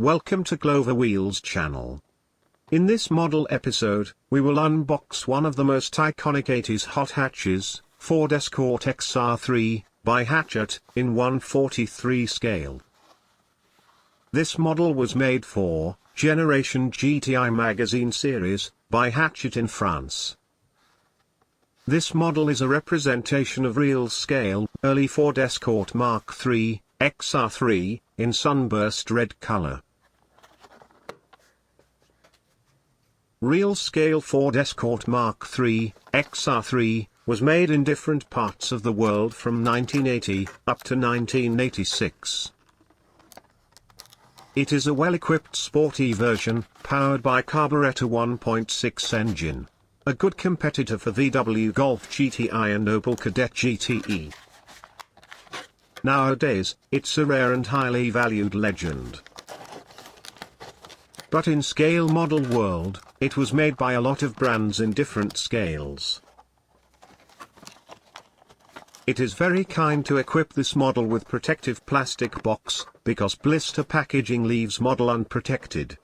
Welcome to Clover Wheels channel. In this model episode, we will unbox one of the most iconic 80s hot hatches, Ford Escort XR3, by Hachette, in 1/43 scale. This model was made for Generation GTI magazine series, by Hachette in France. This model is a representation of real scale, early Ford Escort mk3 XR3, in sunburst red color. Real scale Ford Escort mk3 XR3 was made in different parts of the world from 1980 up to 1986. It is a well-equipped sporty version, powered by carburetor 1.6 engine. A good competitor for VW Golf GTI and Opel Kadett GTE. Nowadays, it's a rare and highly valued legend. But in scale model world, it was made by a lot of brands in different scales. It is very kind to equip this model with protective plastic box, because blister packaging leaves model unprotected.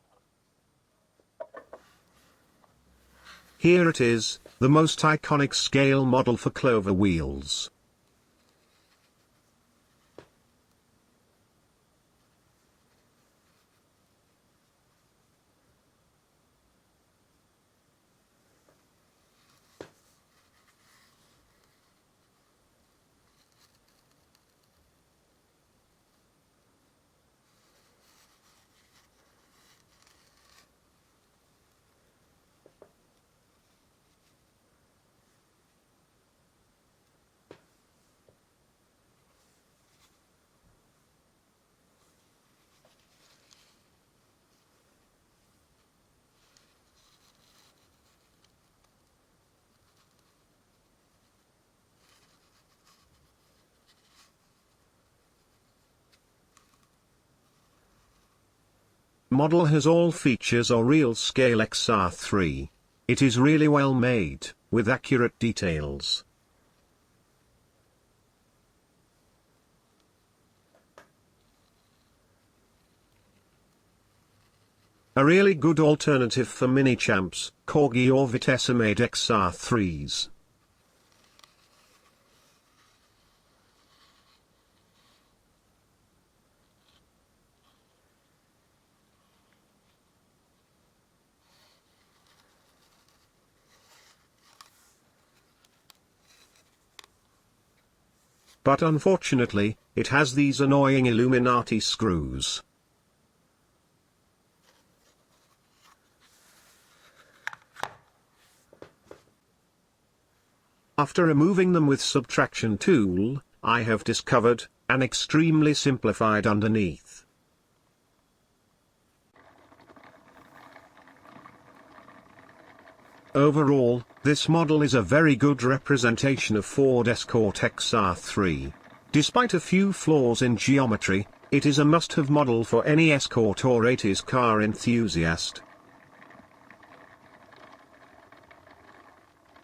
Here it is, the most iconic scale model for Clover wheels. Model has all features of real scale XR3. It is really well made, with accurate details. A really good alternative for mini champs, Corgi or Vitesse-made XR3s. But unfortunately, it has these annoying Illuminati screws. After removing them with subtraction tool, I have discovered an extremely simplified underneath. Overall, this model is a very good representation of Ford Escort XR3. Despite a few flaws in geometry, it is a must-have model for any Escort or 80s car enthusiast.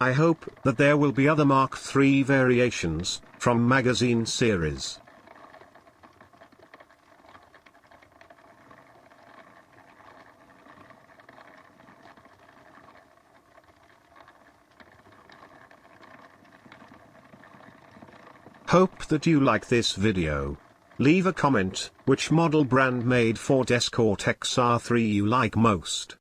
I hope that there will be other Mark III variations, from magazine series. Hope that you like this video. Leave a comment, which model brand made Ford Escort XR3 you like most.